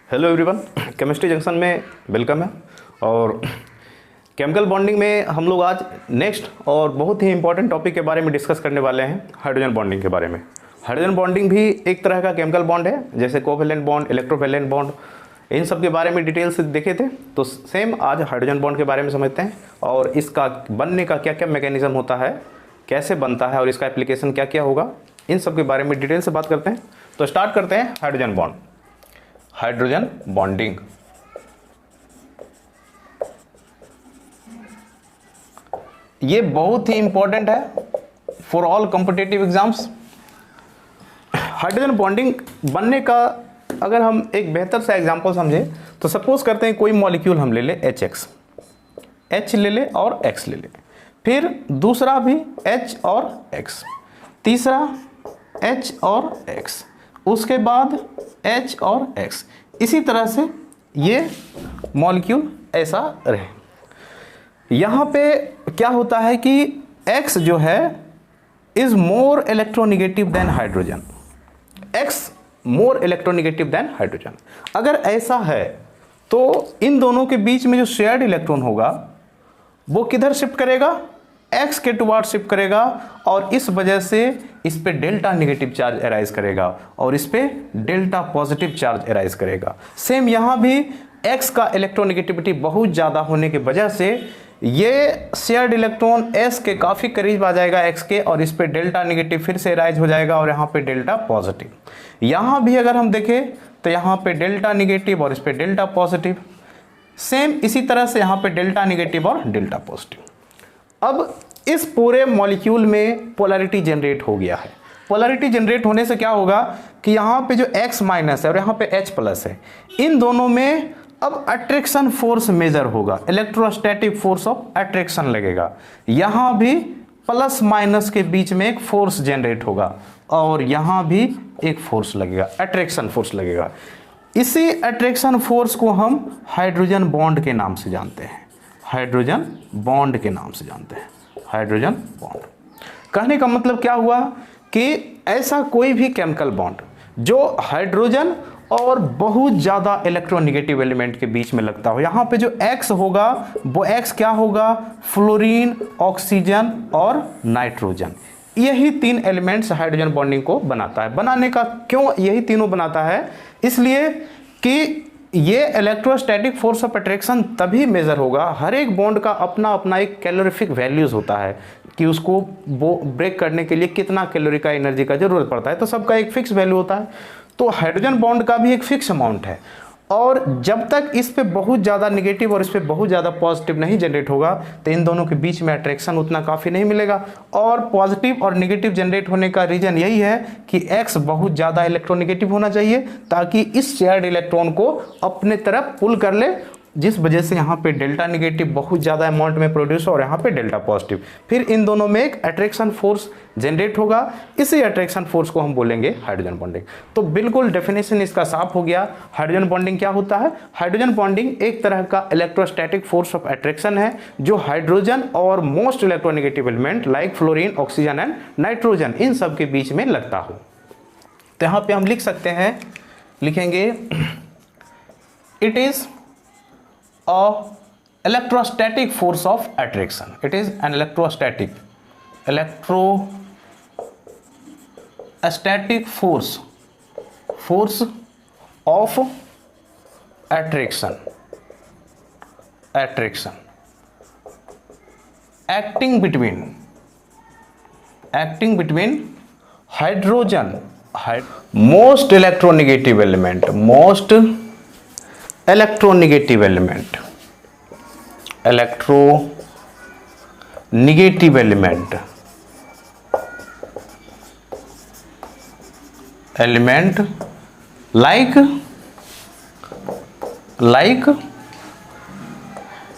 Hello everyone, chemistry junction में welcome है। और केमिकल बॉन्डिंग में हम लोग आज नेक्स्ट और बहुत ही इंपॉर्टेंट टॉपिक के बारे में डिस्कस करने वाले हैं, हाइड्रोजन बॉन्डिंग के बारे में। हाइड्रोजन बॉन्डिंग भी एक तरह का केमिकल बॉन्ड है, जैसे कोवेलेंट बॉन्ड, इलेक्ट्रोवेलेंट बॉन्ड, इन सब के बारे में डिटेल से देखे थे। तो सेम आज हाइड्रोजन बॉन्ड के बारे में समझते हैं और इसका बनने का क्या क्या मैकेनिज्म होता है, कैसे बनता है और इसका एप्लीकेशन क्या क्या होगा, इन सब के बारे में डिटेल से बात करते हैं। तो स्टार्ट करते हैं हाइड्रोजन बॉन्ड, हाइड्रोजन बॉन्डिंग। ये बहुत ही इंपॉर्टेंट है for all competitive exams. Hydrogen bonding बनने का अगर हम एक बेहतर सा एग्जांपल समझे तो सपोज करते हैं कोई मॉलिक्यूल हम ले ले HX, H ले ले और X ले ले, फिर दूसरा भी H और X, तीसरा H और X, उसके बाद H और X, इसी तरह से ये मॉलिक्यूल ऐसा रहे। यहाँ पे क्या होता है कि X जो है is more electronegative than hydrogen, X more electronegative than hydrogen. अगर ऐसा है तो इन दोनों के बीच में जो शेयर्ड इलेक्ट्रॉन होगा वो किधर शिफ्ट करेगा, X के टुवार्ड शिफ्ट करेगा और इस वजह से इस पे डेल्टा नेगेटिव चार्ज अराइज करेगा और इस पे डेल्टा पॉजिटिव चार्ज अराइज करेगा। सेम यहाँ भी X का इलेक्ट्रोनेगेटिविटी बहुत ज़्यादा होने की वजह से ये शेयर्ड इलेक्ट्रॉन S के काफ़ी करीब आ जाएगा X के और इस पे डेल्टा नेगेटिव फिर से अराइज हो जाएगा और यहाँ पे डेल्टा पॉजिटिव। यहाँ भी अगर हम देखें तो यहाँ पे डेल्टा नेगेटिव और इस पे डेल्टा पॉजिटिव, सेम इसी तरह से यहाँ पे डेल्टा नेगेटिव और डेल्टा पॉजिटिव। अब इस पूरे मॉलिक्यूल में पोलैरिटी जनरेट हो गया है। पोलैरिटी जनरेट होने से क्या होगा कि यहाँ पे जो X माइनस है और यहाँ पे H प्लस है, इन दोनों में अब अट्रैक्शन फोर्स मेजर होगा, इलेक्ट्रोस्टैटिक फोर्स ऑफ अट्रैक्शन लगेगा। यहाँ भी प्लस माइनस के बीच में एक फोर्स जनरेट होगा और यहाँ भी एक फोर्स लगेगा, अट्रैक्शन फोर्स लगेगा। इसी अट्रैक्शन फोर्स को हम हाइड्रोजन बॉन्ड के नाम से जानते हैं, हाइड्रोजन बॉन्ड के नाम से जानते हैं, हाइड्रोजन बॉन्ड। कहने का मतलब क्या हुआ कि ऐसा कोई भी केमिकल बॉन्ड जो हाइड्रोजन और बहुत ज़्यादा इलेक्ट्रोनेगेटिव एलिमेंट के बीच में लगता हो, यहाँ पे जो X होगा वो X क्या होगा, फ्लोरीन, ऑक्सीजन और नाइट्रोजन। यही तीन एलिमेंट्स हाइड्रोजन बॉन्डिंग को बनाता है। बनाने का क्यों यही तीनों बनाता है, इसलिए कि ये इलेक्ट्रोस्टैटिक फोर्स ऑफ अट्रैक्शन तभी मेजर होगा, हर एक बॉन्ड का अपना अपना एक कैलोरीफिक वैल्यूज होता है कि उसको वो ब्रेक करने के लिए कितना कैलोरी का एनर्जी का जरूरत पड़ता है, तो सबका एक फिक्स वैल्यू होता है। तो हाइड्रोजन बॉन्ड का भी एक फिक्स अमाउंट है और जब तक इस पे बहुत ज़्यादा नेगेटिव और इस पे बहुत ज़्यादा पॉजिटिव नहीं जनरेट होगा तो इन दोनों के बीच में अट्रैक्शन उतना काफ़ी नहीं मिलेगा। और पॉजिटिव और नेगेटिव जनरेट होने का रीज़न यही है कि X बहुत ज़्यादा इलेक्ट्रोनेगेटिव होना चाहिए ताकि इस शेयर्ड इलेक्ट्रॉन को अपने तरफ पुल कर ले, जिस वजह से यहाँ पे डेल्टा नेगेटिव बहुत ज़्यादा अमाउंट में प्रोड्यूस और यहाँ पे डेल्टा पॉजिटिव। फिर इन दोनों में एक अट्रैक्शन फोर्स जनरेट होगा, इसी अट्रैक्शन फोर्स को हम बोलेंगे हाइड्रोजन बॉन्डिंग। तो बिल्कुल डेफिनेशन इसका साफ हो गया। हाइड्रोजन बॉन्डिंग क्या होता है? हाइड्रोजन बॉन्डिंग एक तरह का इलेक्ट्रोस्टैटिक फोर्स ऑफ अट्रैक्शन है जो हाइड्रोजन और most electronegative element like fluorine, oxygen and nitrogen in सब के बीच में लगता हो। तो यहाँ पे हम लिख सकते हैं, लिखेंगे it is a electrostatic force of attraction. It is an electrostatic force of attraction acting between hydrogen, most electronegative element like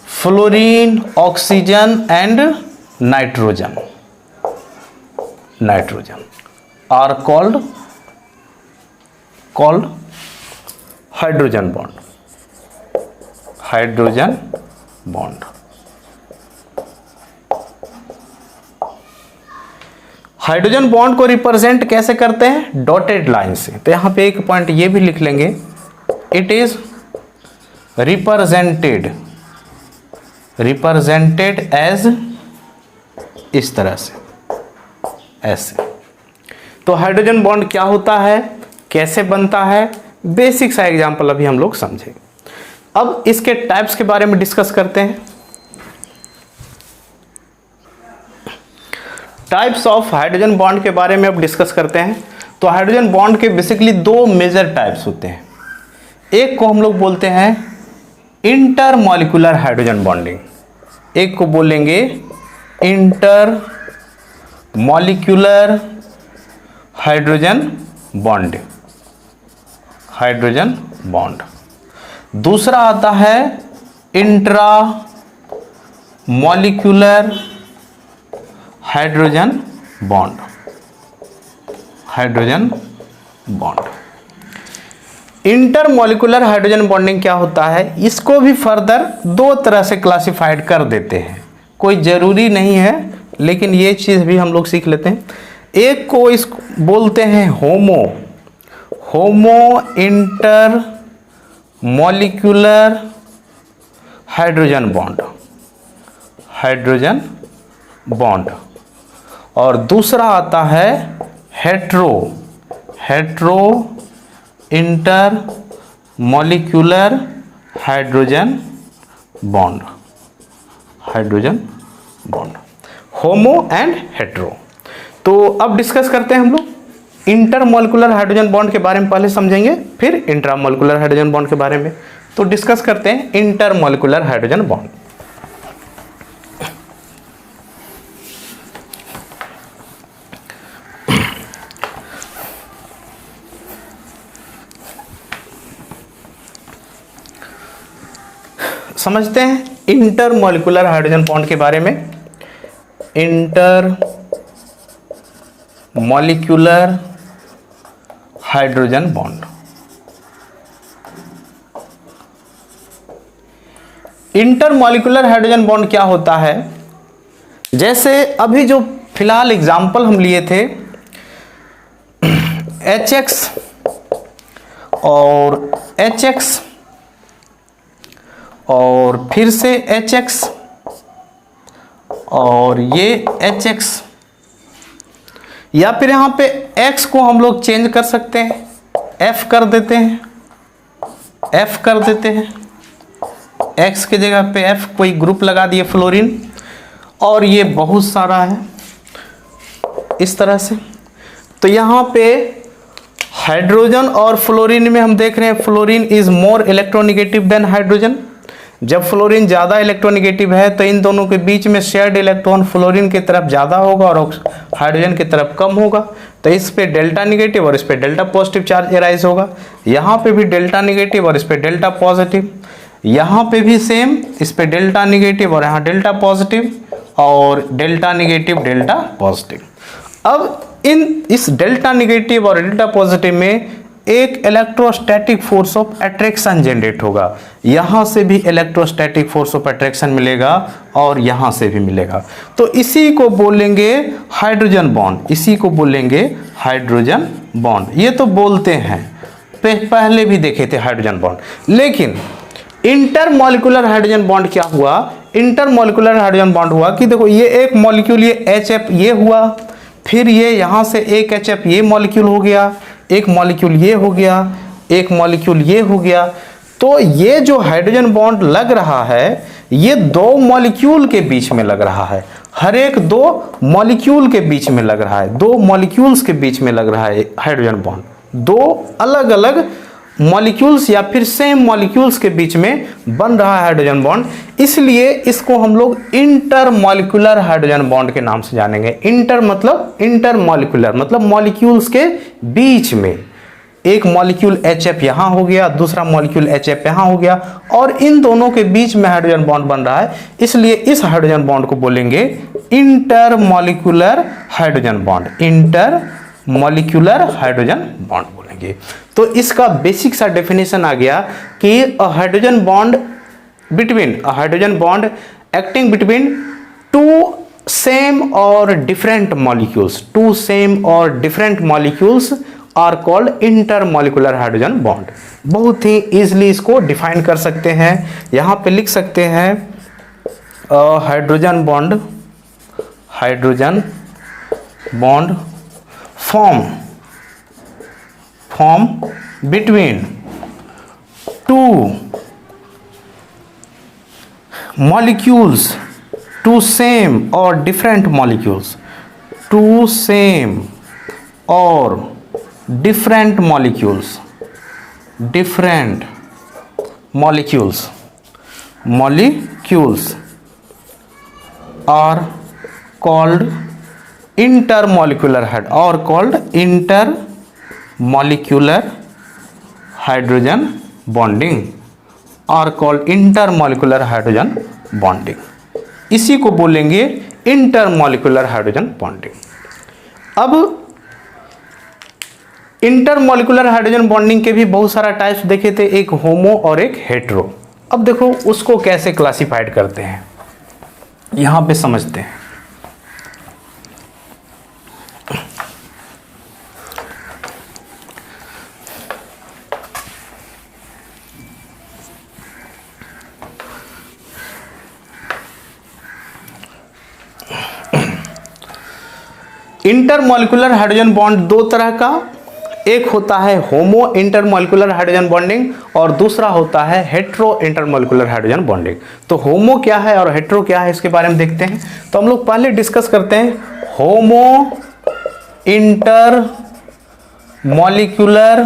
fluorine, oxygen and nitrogen are called hydrogen bond. Hydrogen bond को represent कैसे करते हैं? Dotted line से। तो यहाँ पे एक point ये भी लिख लेंगे इट इज रिप्रेजेंटेड एज, इस तरह से, ऐसे। तो हाइड्रोजन बॉन्ड क्या होता है, कैसे बनता है, बेसिक सा एग्जांपल अभी हम लोग समझेंगे। अब इसके टाइप्स के बारे में डिस्कस करते हैं। टाइप्स ऑफ हाइड्रोजन बॉन्ड के बारे में अब डिस्कस करते हैं। तो हाइड्रोजन बॉन्ड के बेसिकली दो मेजर टाइप्स होते हैं। एक को हम लोग बोलते हैं इंटर मॉलिक्यूलर हाइड्रोजन बॉन्डिंग, एक को बोलेंगे इंटर मॉलिक्यूलर हाइड्रोजन बॉन्ड। दूसरा आता है intra molecular hydrogen bond. Inter molecular hydrogen bonding क्या होता है, इसको भी फर्दर दो तरह से क्लासिफाइड कर देते हैं, कोई जरूरी नहीं है, लेकिन ये चीज भी हम लोग सीख लेते हैं। एक को इस बोलते हैं होमो इंटर मॉलिक्यूलर हाइड्रोजन बॉन्ड, और दूसरा आता है hetero inter molecular hydrogen bond, homo and hetero. तो अब डिस्कस करते हैं हम लोग इंटर मॉलिक्यूलर हाइड्रोजन बॉन्ड के बारे में, पहले समझेंगे, फिर इंट्रा मॉलिक्यूलर हाइड्रोजन बॉन्ड के बारे में। तो डिस्कस करते हैं इंटर मॉलिक्यूलर हाइड्रोजन बॉन्ड। समझते हैं इंटर मॉलिक्यूलर हाइड्रोजन बॉन्ड के बारे में। Inter molecular hydrogen bond, inter molecular hydrogen bond क्या होता है, जैसे अभी जो फिलहाल एग्जाम्पल हम लिए थे HX और HX और फिर से HX और ये HX, या फिर यहाँ पे X को हम लोग चेंज कर सकते हैं, F कर देते हैं, X की जगह पे F, कोई ग्रुप लगा दिए फ्लोरीन, और ये बहुत सारा है इस तरह से। तो यहाँ पे हाइड्रोजन और फ्लोरीन में हम देख रहे हैं fluorine is more electronegative than hydrogen. जब फ्लोरीन ज़्यादा इलेक्ट्रोनेगेटिव है तो इन दोनों के बीच में शेयर्ड इलेक्ट्रॉन फ्लोरीन की तरफ ज़्यादा होगा और हाइड्रोजन की तरफ कम होगा, तो इस पे डेल्टा निगेटिव और इस पे डेल्टा पॉजिटिव चार्ज एराइज होगा। यहाँ पे भी डेल्टा निगेटिव और इस पे डेल्टा पॉजिटिव, यहाँ पे भी सेम, इस पे डेल्टा निगेटिव और यहाँ डेल्टा पॉजिटिव, और डेल्टा निगेटिव डेल्टा पॉजिटिव। अब इस डेल्टा निगेटिव और डेल्टा पॉजिटिव में एक electrostatic force of attraction generate होगा, यहाँ से भी इलेक्ट्रोस्टैटिक फोर्स ऑफ अट्रैक्शन मिलेगा और यहाँ से भी मिलेगा, तो इसी को बोलेंगे हाइड्रोजन बॉन्ड, इसी को बोलेंगे हाइड्रोजन बॉन्ड। ये तो बोलते हैं, पहले भी देखे थे हाइड्रोजन बॉन्ड। लेकिन इंटर मॉलिक्यूलर हाइड्रोजन बॉन्ड क्या हुआ, इंटर मॉलिक्यूलर हाइड्रोजन बॉन्ड हुआ कि देखो ये एक मॉलिक्यूल, ये HF ये हुआ, फिर ये यहाँ से एक HF ये मॉलिक्यूल हो गया, एक मॉलिक्यूल ये हो गया, एक मॉलिक्यूल ये हो गया। तो ये जो हाइड्रोजन बॉन्ड लग रहा है ये दो मॉलिक्यूल के बीच में लग रहा है, हर एक दो मॉलिक्यूल के बीच में लग रहा है, दो मॉलिक्यूल्स के बीच में लग रहा है हाइड्रोजन बॉन्ड, दो अलग अलग मॉलिक्यूल्स या फिर सेम मॉलिक्यूल्स के बीच में बन रहा है हाइड्रोजन बॉन्ड, इसलिए इसको हम लोग इंटर मॉलिक्यूलर हाइड्रोजन बॉन्ड के नाम से जानेंगे। इंटर मतलब इंटर मॉलिक्यूलर मतलब मॉलिक्यूल्स के बीच में, एक मॉलिक्यूल HF यहाँ हो गया, दूसरा मॉलिक्यूल HF यहाँ हो गया, और इन दोनों के बीच में हाइड्रोजन बॉन्ड बन रहा है, इसलिए इस हाइड्रोजन बॉन्ड को बोलेंगे inter molecular hydrogen bond, inter molecular hydrogen bond बोलेंगे। तो इसका बेसिक सा डेफिनेशन आ गया कि a hydrogen bond acting between two same और different molecules, are called inter molecular hydrogen bond. बहुत ही ईजिली इसको डिफाइन कर सकते हैं। यहाँ पे लिख सकते हैं hydrogen bond form between two molecules, two same or different molecules, two same or different molecules are called intermolecular hydrogen bonding, are called intermolecular hydrogen bonding। इसी को बोलेंगे intermolecular hydrogen bonding। अब इंटरमोलिकुलर हाइड्रोजन बॉन्डिंग के भी बहुत सारा types देखे थे, एक होमो और एक हेट्रो। अब देखो उसको कैसे क्लासिफाइड करते हैं, यहां पे समझते हैं। इंटरमोलिकुलर हाइड्रोजन बॉन्ड दो तरह का, एक होता है होमो इंटरमोलिकुलर हाइड्रोजन बॉन्डिंग और दूसरा होता है हेट्रो इंटरमोलिकुलर हाइड्रोजन बॉन्डिंग। तो होमो क्या है और हेट्रो क्या है इसके बारे में देखते हैं। तो हम लोग पहले डिस्कस करते हैं होमो इंटरमोलिकुलर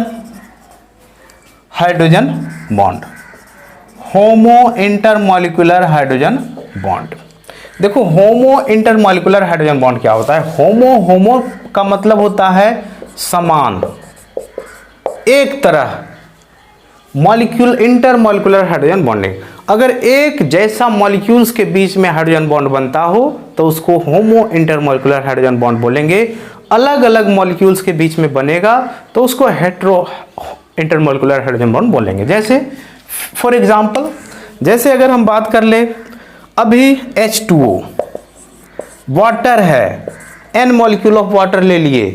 हाइड्रोजन बॉन्ड। होमो इंटरमोलिकुलर हाइड्रोजन बॉन्ड, देखो होमो इंटरमोलिकुलर हाइड्रोजन बॉन्ड क्या होता है। होमो का मतलब होता है समान, एक तरह। मॉलिक्यूल इंटरमोलिकुलर हाइड्रोजन बॉन्डिंग, अगर एक जैसा मॉलिक्यूल्स के बीच में हाइड्रोजन बॉन्ड बनता हो तो उसको होमो इंटरमोलिकुलर हाइड्रोजन बॉन्ड बोलेंगे। अलग अलग मॉलिक्यूल्स के बीच में बनेगा तो उसको हेट्रो इंटरमोलिकुलर हाइड्रोजन बॉन्ड बोलेंगे। जैसे फॉर एग्जांपल, जैसे अगर हम बात कर ले, अभी H2O वाटर है, n मॉलिक्यूल ऑफ वाटर ले लिए,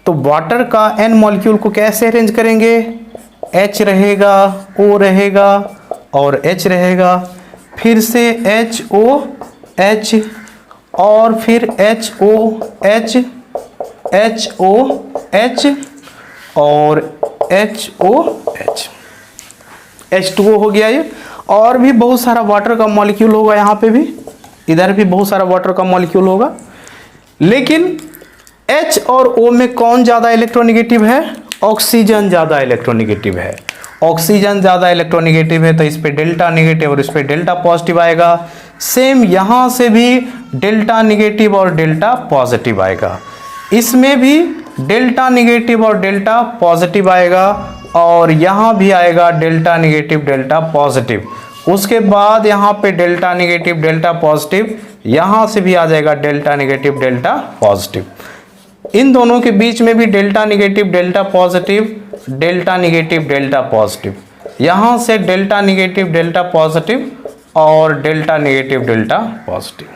तो वाटर का n मॉलिक्यूल को कैसे अरेंज करेंगे। H रहेगा, O रहेगा और H रहेगा, फिर से HOH और फिर HOH, HOH और HOH, H2O हो गया ये। और भी बहुत सारा वाटर का मॉलिक्यूल होगा, यहाँ पे भी, इधर भी बहुत सारा वाटर का मॉलिक्यूल होगा। लेकिन H और O में कौन ज़्यादा इलेक्ट्रोनेगेटिव है। ऑक्सीजन ज़्यादा इलेक्ट्रोनेगेटिव है। ऑक्सीजन ज़्यादा इलेक्ट्रोनेगेटिव है तो इस पे डेल्टा नेगेटिव और इस पे डेल्टा पॉजिटिव आएगा। सेम यहाँ से भी डेल्टा नेगेटिव और डेल्टा पॉजिटिव आएगा, इसमें भी डेल्टा नेगेटिव और डेल्टा पॉजिटिव आएगा, और यहाँ भी आएगा डेल्टा नेगेटिव डेल्टा पॉजिटिव। उसके बाद यहाँ पे डेल्टा नेगेटिव डेल्टा पॉजिटिव, यहाँ से भी आ जाएगा डेल्टा नेगेटिव डेल्टा पॉजिटिव। इन दोनों के बीच में भी delta negative delta positive, delta negative delta positive, यहाँ से डेल्टा नेगेटिव डेल्टा पॉजिटिव और डेल्टा नेगेटिव डेल्टा पॉजिटिव।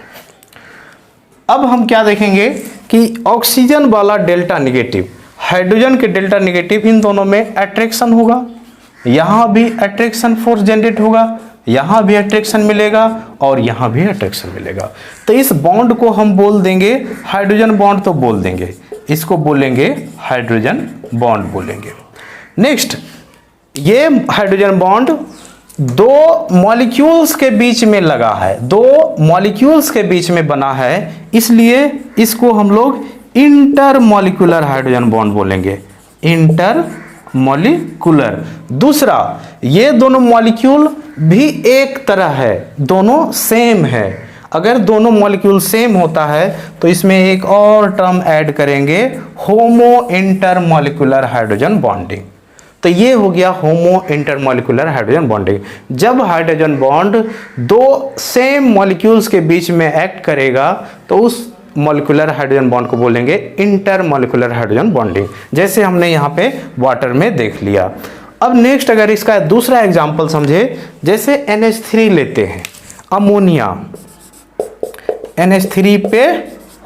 अब हम क्या देखेंगे कि ऑक्सीजन वाला डेल्टा नेगेटिव, हाइड्रोजन के डेल्टा नेगेटिव, इन दोनों में अट्रैक्शन होगा। यहाँ भी अट्रैक्शन फोर्स जनरेट होगा, यहाँ भी अट्रैक्शन मिलेगा और यहाँ भी अट्रैक्शन मिलेगा। तो इस बॉन्ड को हम बोल देंगे हाइड्रोजन बॉन्ड, तो बोल देंगे इसको बोलेंगे हाइड्रोजन बॉन्ड बोलेंगे। नेक्स्ट, ये हाइड्रोजन बॉन्ड दो मॉलिक्यूल्स के बीच में लगा है, दो मॉलिक्यूल्स के बीच में बना है, इसलिए इसको हम लोग इंटरमॉलिक्यूलर हाइड्रोजन बॉन्ड बोलेंगे। इंटरमॉलिक्यूलर। दूसरा, ये दोनों मॉलिक्यूल भी एक तरह है, दोनों सेम है। अगर दोनों मॉलिक्यूल सेम होता है तो इसमें एक और टर्म ऐड करेंगे, होमो इंटरमॉलिक्यूलर हाइड्रोजन बॉन्डिंग। तो ये हो गया होमो इंटरमॉलिक्यूलर हाइड्रोजन बॉन्डिंग। जब हाइड्रोजन बॉन्ड दो सेम मॉलिक्यूल्स के बीच में एक्ट करेगा तो उस मॉलिक्यूलर हाइड्रोजन बॉन्ड को बोलेंगे इंटरमॉलिक्यूलर हाइड्रोजन बॉन्डिंग, जैसे हमने यहाँ पे वाटर में देख लिया। अब नेक्स्ट, अगर इसका दूसरा एग्जाम्पल समझे, जैसे NH3 लेते हैं, अमोनिया, NH3 पे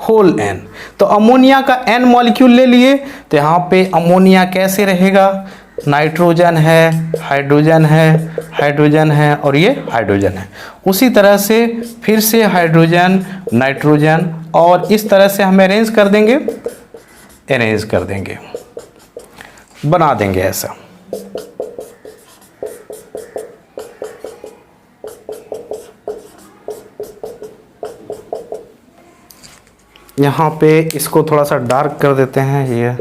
होल N, तो अमोनिया का N मॉलिक्यूल ले लिए, तो यहाँ पे अमोनिया कैसे रहेगा, नाइट्रोजन है, हाइड्रोजन है, हाइड्रोजन है और ये हाइड्रोजन है। उसी तरह से फिर से हाइड्रोजन, नाइट्रोजन और इस तरह से हम अरेंज कर देंगे, बना देंगे ऐसा। यहाँ पे इसको थोड़ा सा डार्क कर देते हैं ये।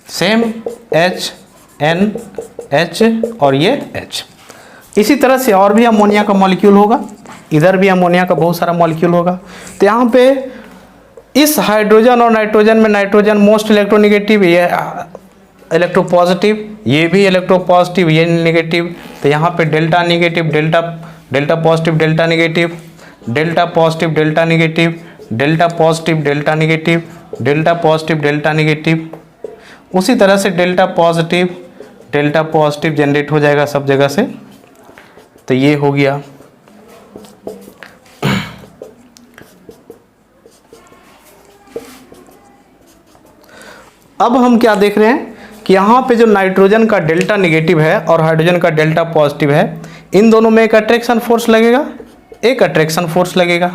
सेम H N H और ये H। इसी तरह से और भी अमोनिया का मॉलिक्यूल होगा, इधर भी अमोनिया का बहुत सारा मॉलिक्यूल होगा। तो यहाँ पे इस हाइड्रोजन और नाइट्रोजन में नाइट्रोजन मोस्ट इलेक्ट्रोनेगेटिव, ये इलेक्ट्रोपॉजिटिव, ये भी इलेक्ट्रोपॉजिटिव, ये नेगेटिव। तो यहाँ पे delta negative, delta, delta positive, delta negative, delta positive, delta negative, delta positive, delta negative, delta positive, delta negative. उसी तरह से डेल्टा पॉजिटिव जनरेट हो जाएगा सब जगह से। तो ये हो गया। अब हम क्या देख रहे हैं कि यहाँ पे जो नाइट्रोजन का डेल्टा नेगेटिव है और हाइड्रोजन का डेल्टा पॉजिटिव है, इन दोनों में एक अट्रैक्शन फोर्स लगेगा, एक अट्रैक्शन फोर्स लगेगा,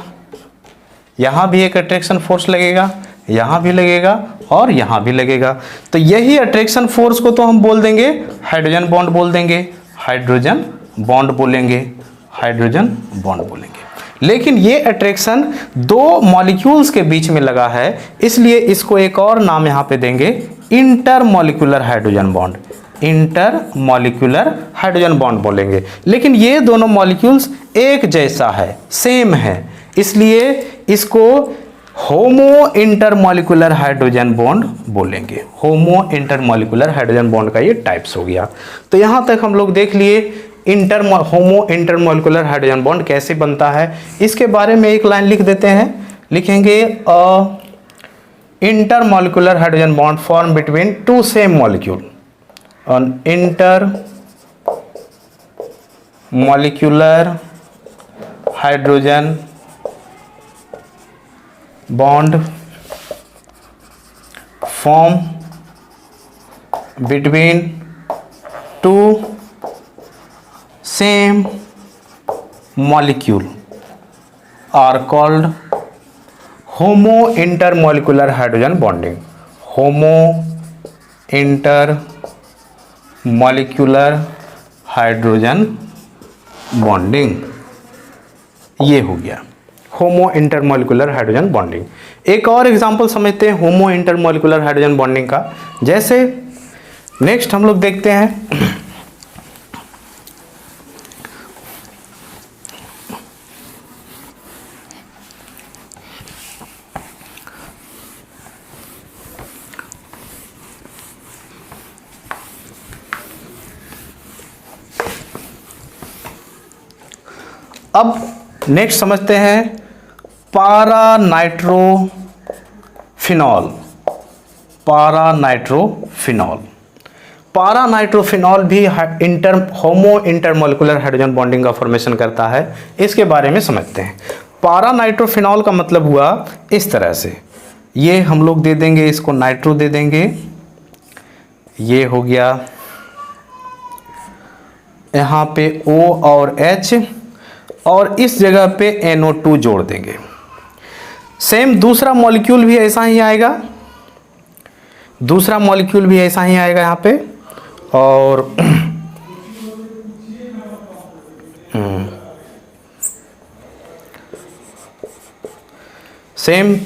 यहाँ भी एक अट्रैक्शन फोर्स लगेगा, यहाँ भी लगेगा और यहाँ भी लगेगा। तो यही अट्रैक्शन फोर्स को तो हम बोल देंगे हाइड्रोजन बॉन्ड बोल देंगे, हाइड्रोजन बॉन्ड बोलेंगे, हाइड्रोजन बॉन्ड बोलेंगे। लेकिन ये अट्रैक्शन दो मॉलिक्यूल्स के बीच में लगा है, इसलिए इसको एक और नाम यहाँ पे देंगे, intermolecular hydrogen bond, intermolecular hydrogen bond बोलेंगे। लेकिन ये दोनों मॉलिक्यूल्स एक जैसा है, सेम है, इसलिए इसको होमो इंटरमॉलिक्यूलर हाइड्रोजन बॉन्ड बोलेंगे। होमो इंटरमॉलिक्यूलर हाइड्रोजन बॉन्ड का ये टाइप्स हो गया। तो यहाँ तक हम लोग देख लिए होमो इंटरमॉलिक्यूलर हाइड्रोजन बॉन्ड कैसे बनता है। इसके बारे में एक लाइन लिख देते हैं, लिखेंगे intermolecular hydrogen bond form between two same molecule, intermolecular hydrogen bond form between two same molecule are called homo intermolecular hydrogen bonding, homo intermolecular hydrogen bonding। ये हो गया होमो इंटरमॉलिक्यूलर हाइड्रोजन बॉन्डिंग। एक और एग्जांपल समझते हैं होमो इंटरमॉलिक्यूलर हाइड्रोजन बॉन्डिंग का। जैसे next हम लोग देखते हैं अब नेक्स्ट समझते हैं पारानाइट्रोफिनॉल। पारानाइट्रोफिनॉल भी होमो इंटरमॉलिक्यूलर हाइड्रोजन बॉन्डिंग का फॉर्मेशन करता है। इसके बारे में समझते हैं। पारानाइट्रोफिनॉल का मतलब हुआ इस तरह से, ये हम लोग दे देंगे, इसको नाइट्रो दे देंगे, ये हो गया, यहाँ पे O और H और इस जगह पे NO2 जोड़ देंगे। सेम दूसरा मॉलिक्यूल भी ऐसा ही आएगा, दूसरा मॉलिक्यूल भी ऐसा ही आएगा यहाँ पे, और सेम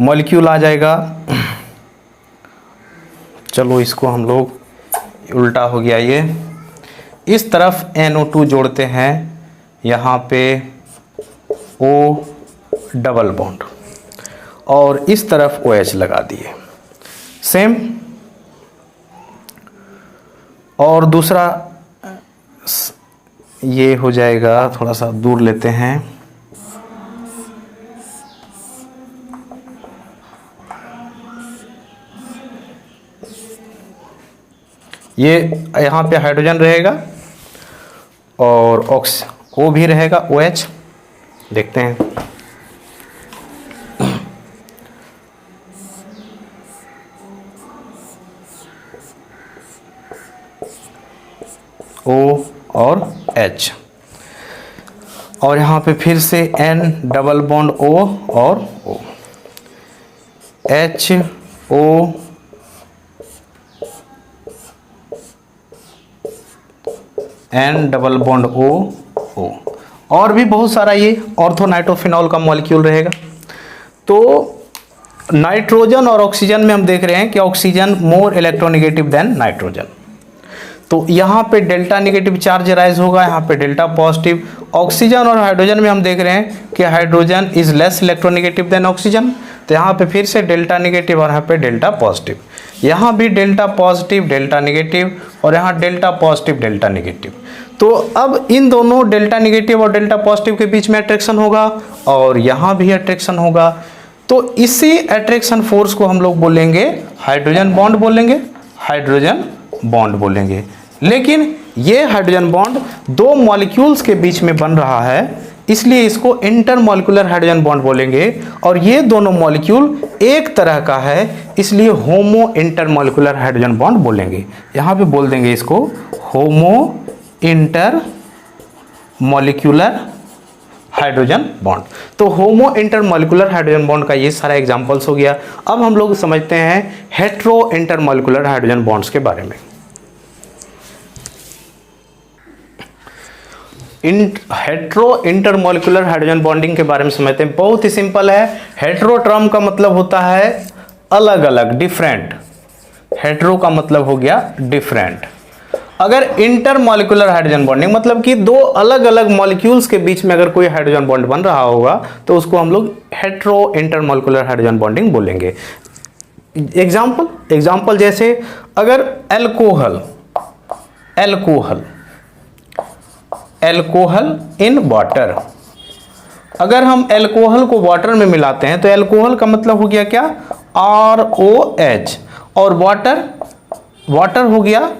मॉलिक्यूल आ जाएगा। चलो इसको हम लोग, उल्टा हो गया ये, इस तरफ NO2 जोड़ते हैं, यहाँ पे O डबल बॉन्ड और इस तरफ OH लगा दिए, सेम। और दूसरा ये हो जाएगा, थोड़ा सा दूर लेते हैं, ये यहाँ पे हाइड्रोजन रहेगा और O भी रहेगा, OH। देखते हैं, O और H, और यहाँ पे फिर से N डबल बॉन्ड O और O, H O N double bond O O, और भी बहुत सारा ये ऑर्थोनाइट्रोफिनॉल का मॉलिक्यूल रहेगा। तो नाइट्रोजन और ऑक्सीजन में हम देख रहे हैं कि oxygen more electronegative than nitrogen, तो यहाँ पे डेल्टा नेगेटिव चार्ज राइज होगा, यहाँ पे डेल्टा पॉजिटिव। ऑक्सीजन और हाइड्रोजन में हम देख रहे हैं कि hydrogen is less electronegative than oxygen, तो यहाँ पे फिर से डेल्टा नेगेटिव और यहाँ पे डेल्टा पॉजिटिव, यहाँ भी डेल्टा पॉजिटिव डेल्टा नेगेटिव और यहाँ डेल्टा पॉजिटिव डेल्टा नेगेटिव। तो अब इन दोनों डेल्टा नेगेटिव और डेल्टा पॉजिटिव के बीच में अट्रैक्शन होगा और यहाँ भी अट्रैक्शन होगा, तो इसी अट्रैक्शन फोर्स को हम लोग बोलेंगे हाइड्रोजन बॉन्ड बोलेंगे, हाइड्रोजन बॉन्ड बोलेंगे। लेकिन ये हाइड्रोजन बॉन्ड दो मॉलिक्यूल्स के बीच में बन रहा है, इसलिए इसको इंटरमॉलिक्यूलर हाइड्रोजन बॉन्ड बोलेंगे, और ये दोनों मॉलिक्यूल एक तरह का है, इसलिए होमो इंटरमॉलिक्यूलर हाइड्रोजन बॉन्ड बोलेंगे। यहाँ पे बोल देंगे इसको होमो इंटरमॉलिक्यूलर हाइड्रोजन बॉन्ड। तो होमो इंटरमॉलिक्यूलर हाइड्रोजन बॉन्ड का ये सारा एग्जांपल्स हो गया। अब हम लोग समझते हैं हेट्रो इंटरमॉलिक्यूलर हाइड्रोजन बॉन्ड्स के बारे में। हेट्रो इंटरमॉलिक्यूलर हाइड्रोजन बॉन्डिंग के बारे में समझते हैं। बहुत ही सिंपल है। हेट्रो टर्म का मतलब होता है अलग अलग, डिफरेंट। हेट्रो का मतलब हो गया डिफरेंट। अगर इंटरमॉलिक्यूलर हाइड्रोजन बॉन्डिंग मतलब कि दो अलग अलग मॉलिक्यूल्स के बीच में अगर कोई हाइड्रोजन बॉन्ड बन रहा होगा तो उसको हम लोग हेट्रो इंटरमॉलिक्यूलर हाइड्रोजन बॉन्डिंग बोलेंगे। एग्जाम्पल जैसे अगर एल्कोहल इन वाटर, अगर हम एल्कोहल को वाटर में मिलाते हैं तो एल्कोहल का मतलब हो गया क्या, ROH, और वाटर हो गया,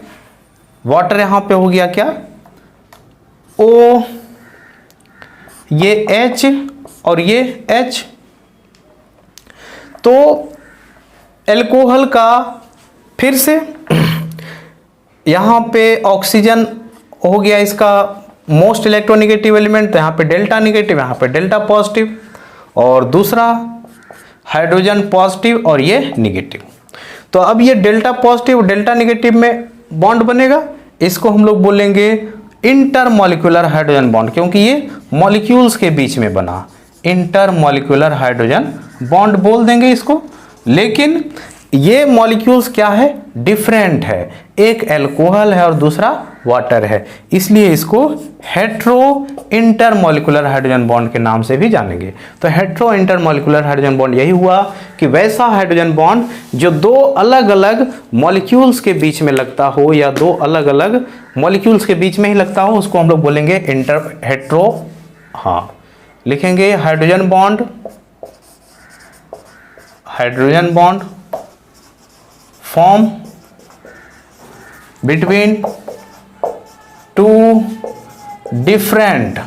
वाटर यहां पे हो गया क्या, O, ये H और ये H। तो एल्कोहल का फिर से यहां पे ऑक्सीजन हो गया इसका मोस्ट इलेक्ट्रोनेगेटिव एलिमेंट, तो यहाँ पे डेल्टा नेगेटिव, यहाँ पे डेल्टा पॉजिटिव, और दूसरा हाइड्रोजन पॉजिटिव और ये नेगेटिव। तो अब ये डेल्टा पॉजिटिव डेल्टा नेगेटिव में बॉन्ड बनेगा, इसको हम लोग बोलेंगे इंटरमॉलिक्यूलर हाइड्रोजन बॉन्ड, क्योंकि ये मॉलिक्यूल्स के बीच में बना, इंटरमॉलिक्यूलर हाइड्रोजन बॉन्ड बोल देंगे इसको। लेकिन ये मॉलिक्यूल्स क्या है, डिफरेंट है, एक एल्कोहल है और दूसरा वाटर है, इसलिए इसको हेट्रो इंटरमॉलिक्यूलर हाइड्रोजन बॉन्ड के नाम से भी जानेंगे। तो हेट्रो इंटरमॉलिक्यूलर हाइड्रोजन बॉन्ड यही हुआ कि वैसा हाइड्रोजन बॉन्ड जो दो अलग अलग मॉलिक्यूल्स के बीच में लगता हो या दो अलग अलग मॉलिक्यूल्स के बीच में ही लगता हो, उसको हम लोग बोलेंगे हेट्रो, हाँ लिखेंगे hydrogen bond form between two different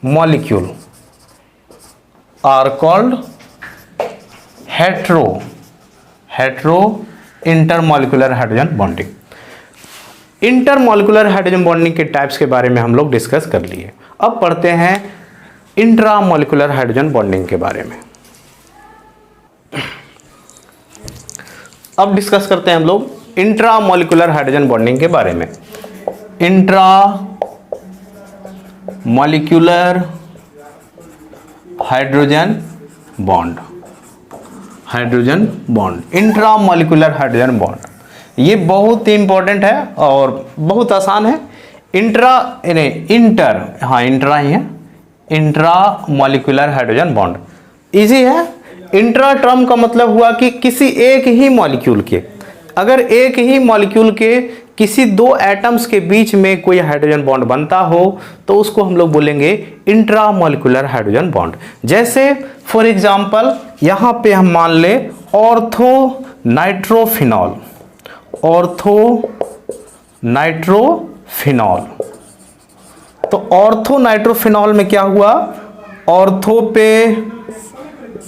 molecule are called hetero intermolecular hydrogen bonding। Intermolecular hydrogen bonding के टाइप्स के बारे में हम लोग डिस्कस कर लिए। अब पढ़ते हैं इंट्रामॉलिक्यूलर हाइड्रोजन बॉन्डिंग के बारे में। अब डिस्कस करते हैं हम लोग इंट्रामॉलिक्यूलर हाइड्रोजन बॉन्डिंग के बारे में। Intramolecular hydrogen bond, intramolecular hydrogen bond, ये बहुत ही इंपॉर्टेंट है और बहुत आसान है। इंट्रा ही है, इंट्रामॉलिक्यूलर हाइड्रोजन बॉन्ड इजी है। इंट्रा टर्म का मतलब हुआ कि किसी एक ही मॉलिक्यूल के अगर एक ही मॉलिक्यूल के किसी दो एटम्स के बीच में कोई हाइड्रोजन बॉन्ड बनता हो तो उसको हम लोग बोलेंगे इंट्रामॉलिक्यूलर हाइड्रोजन बॉन्ड। जैसे फॉर एग्जांपल यहाँ पे हम मान ले ऑर्थो नाइट्रोफिनॉल, ऑर्थो नाइट्रोफिनॉल। तो ऑर्थो नाइट्रोफिनॉल में क्या हुआ, ऑर्थो पे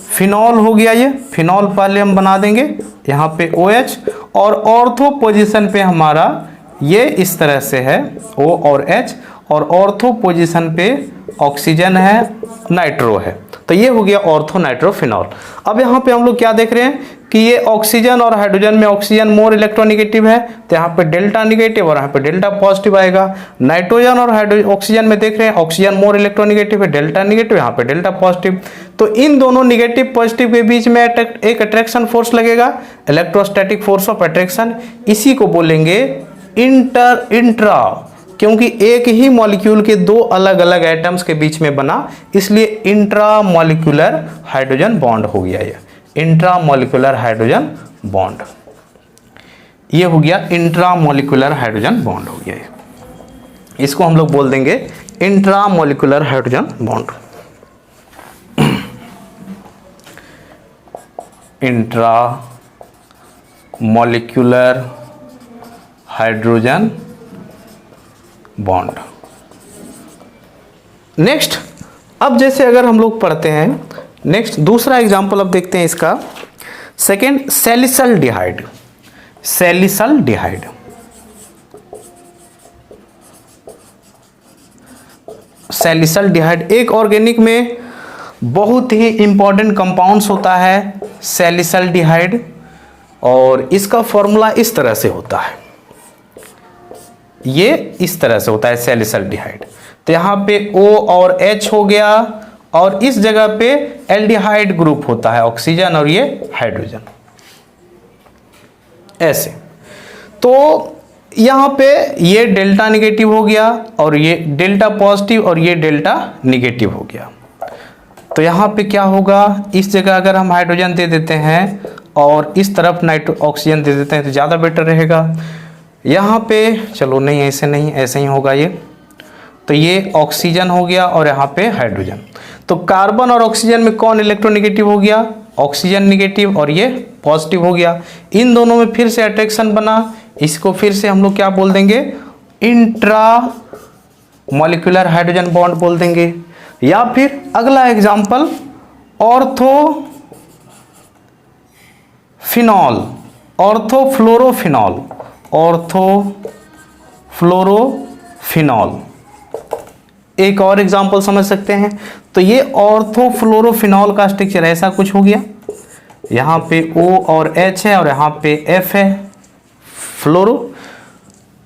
फिनॉल हो गया, ये फिनॉल पहले हम बना देंगे यहाँ पे OH, और ऑर्थो पोजीशन पे हमारा ये इस तरह से है O और H, और ऑर्थो पोजीशन पे ऑक्सीजन है, नाइट्रो है, तो ये हो गया ऑर्थो नाइट्रोफिनॉल। अब यहाँ पे हम लोग क्या देख रहे हैं कि ये ऑक्सीजन और हाइड्रोजन में ऑक्सीजन मोर इलेक्ट्रोनेगेटिव है तो यहाँ पे डेल्टा निगेटिव और यहाँ पे डेल्टा पॉजिटिव आएगा। नाइट्रोजन और ऑक्सीजन में देख रहे हैं ऑक्सीजन मोर इलेक्ट्रोनेगेटिव है, डेल्टा निगेटिव, यहाँ पे डेल्टा पॉजिटिव। तो इन दोनों निगेटिव पॉजिटिव के बीच में एक अट्रैक्शन फोर्स लगेगा, इलेक्ट्रोस्टैटिक फोर्स ऑफ अट्रैक्शन, इसी को बोलेंगे इंट्रा, क्योंकि एक ही मॉलिक्यूल के दो अलग अलग एटम्स के बीच में बना, इसलिए इंट्रामॉलिक्यूलर हाइड्रोजन बॉन्ड हो गया। ये इंट्रामॉलिक्यूलर हाइड्रोजन बॉन्ड, ये हो गया इंट्रामॉलिक्यूलर हाइड्रोजन बॉन्ड हो गया। इसको हम लोग बोल देंगे intramolecular hydrogen bond, intramolecular hydrogen bond. Next, अब जैसे अगर हम लोग पढ़ते हैं नेक्स्ट दूसरा एग्जांपल अब देखते हैं इसका, सेकेंड सैलिसल्डिहाइड। सैलिसल्डिहाइड, सैलिसल्डिहाइड एक ऑर्गेनिक में बहुत ही इंपॉर्टेंट कंपाउंड्स होता है सैलिसल्डिहाइड, और इसका फॉर्मूला इस तरह से होता है, ये इस तरह से होता है सैलिसल्डिहाइड। तो यहाँ पे O और H हो गया, और इस जगह पे एल्डिहाइड ग्रुप होता है, ऑक्सीजन और ये हाइड्रोजन, ऐसे। तो यहाँ पे ये डेल्टा निगेटिव हो गया, और ये डेल्टा पॉजिटिव, और ये डेल्टा निगेटिव हो गया। तो यहाँ पे क्या होगा, इस जगह अगर हम हाइड्रोजन दे देते हैं और इस तरफ ऑक्सीजन दे देते हैं तो ज़्यादा बेटर रहेगा। यहाँ पे चलो नहीं, ऐसे नहीं, ऐसे ही होगा ये। तो ये ऑक्सीजन हो गया और यहाँ पे हाइड्रोजन। तो कार्बन और ऑक्सीजन में कौन इलेक्ट्रोनेगेटिव हो गया, ऑक्सीजन निगेटिव, और ये पॉजिटिव हो गया। इन दोनों में फिर से अट्रैक्शन बना, इसको फिर से हम लोग क्या बोल देंगे, इंट्रा मॉलिक्यूलर हाइड्रोजन बॉन्ड बोल देंगे। या फिर अगला एग्जाम्पल ऑर्थोफिनॉल, ऑर्थोफ्लोरोफिनॉल, ऑर्थोफ्लोरोफिनॉल एक और एग्जाम्पल समझ सकते हैं। तो ये ऑर्थोफ्लोरोफिनॉल का स्ट्रक्चर ऐसा कुछ हो गया, यहाँ पे O और H है और यहाँ पे F है, फ्लोरो।